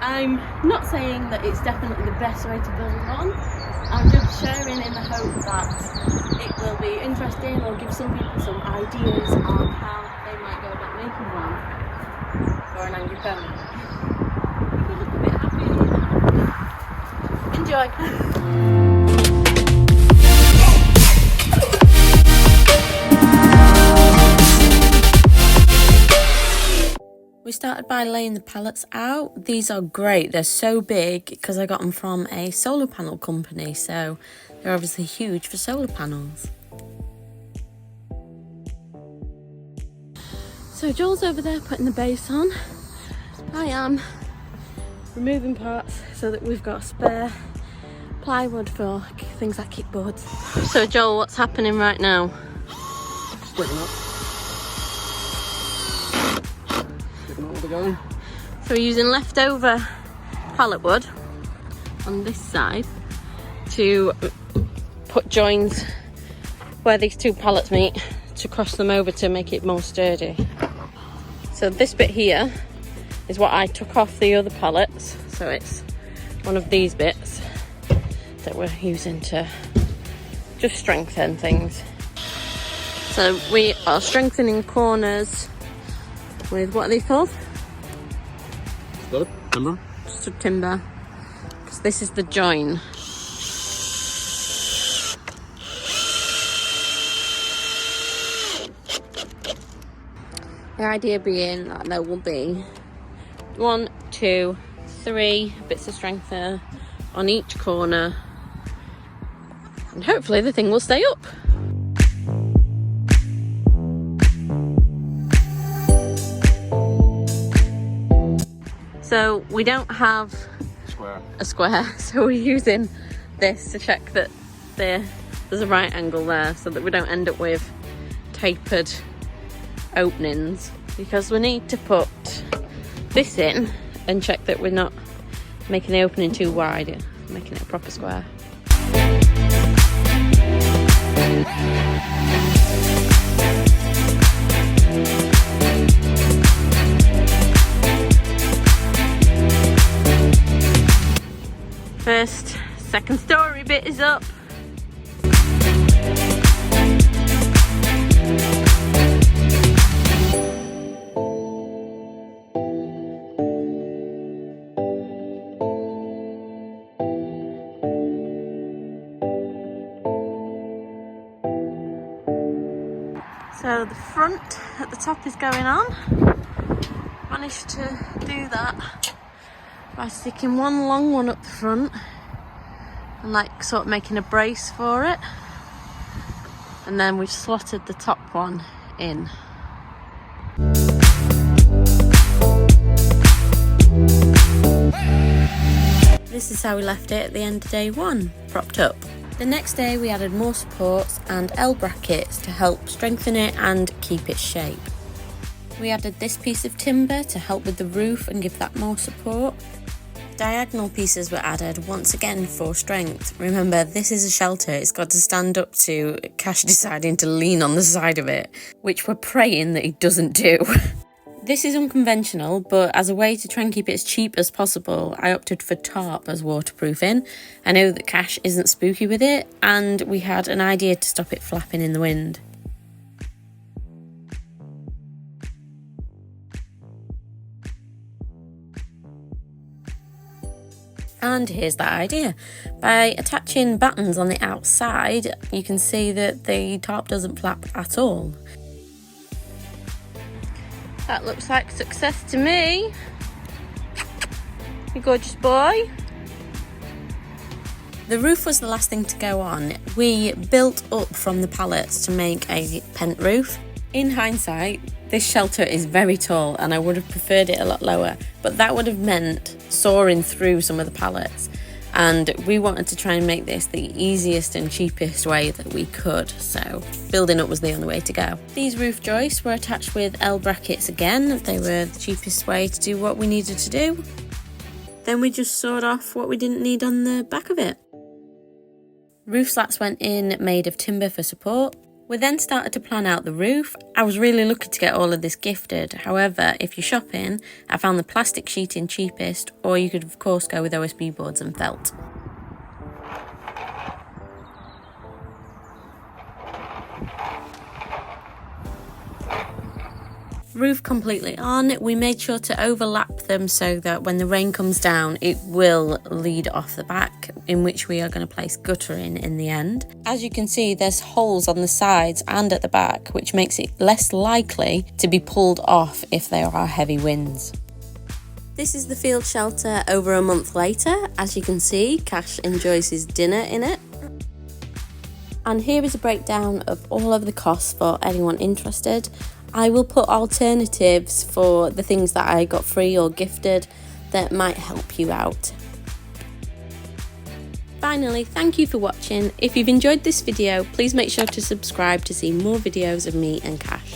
I'm not saying that it's definitely the best way to build one. I'm just sharing in the hope that it will be interesting or give some people some ideas on how they might go about making one for an angry pony. You look a bit happy. Enjoy! We started by laying the pallets out. These are great. They're so big because I got them from a solar panel company, so they're obviously huge for solar panels. So Joel's over there putting the base on. I am removing parts so that we've got spare plywood for things like kickboards. So Joel, what's happening right now? Splitting up. Going. So we're using leftover pallet wood on this side to put joins where these two pallets meet to cross them over to make it more sturdy. So this bit here is what I took off the other pallets, so it's one of these bits that we're using to just strengthen things. So we are strengthening corners with, what are they called? Timber? Just a timber, because this is the join. The idea being that there will be 1, 2, 3 bits of strengthener on each corner, and hopefully the thing will stay up. So we don't have a square, so we're using this to check that there's a right angle there, so that we don't end up with tapered openings, because we need to put this in and check that we're not making the opening too wide, making it a proper square. First, second story bit is up. So the front at the top is going on. Managed to do that by sticking one long one up the front and like sort of making a brace for it, and then we've slotted the top one in. This is how we left it at the end of day one, propped up. The next day we added more supports and L brackets to help strengthen it and keep its shape. We added this piece of timber to help with the roof and give that more support. Diagonal pieces were added once again for strength. Remember, this is a shelter, it's got to stand up to Cash deciding to lean on the side of it, which we're praying that he doesn't do. This is unconventional, but as a way to try and keep it as cheap as possible, I opted for tarp as waterproofing. I know that Cash isn't spooky with it, and we had an idea to stop it flapping in the wind. And here's that idea. By attaching battens on the outside, you can see that the tarp doesn't flap at all. That looks like success to me. You gorgeous boy. The roof was the last thing to go on. We built up from the pallets to make a pent roof. In hindsight, this shelter is very tall and I would have preferred it a lot lower, but that would have meant sawing through some of the pallets, and we wanted to try and make this the easiest and cheapest way that we could, so building up was the only way to go. These roof joists were attached with L brackets again. They were the cheapest way to do what we needed to do. Then we just sawed off what we didn't need on the back of it. Roof slats went in made of timber for support. We then started to plan out the roof. I was really lucky to get all of this gifted. However, if you're shopping, I found the plastic sheeting cheapest, or you could of course go with OSB boards and felt. Roof completely on, we made sure to overlap them so that when the rain comes down it will lead off the back, in which we are going to place guttering in the end. As you can see, there's holes on the sides and at the back, which makes it less likely to be pulled off if there are heavy winds. This is the field shelter over a month later. As you can see, Cash enjoys his dinner in it. And here is a breakdown of all of the costs for anyone interested. I will put alternatives for the things that I got free or gifted that might help you out. Finally, thank you for watching. If you've enjoyed this video, please make sure to subscribe to see more videos of me and Cash.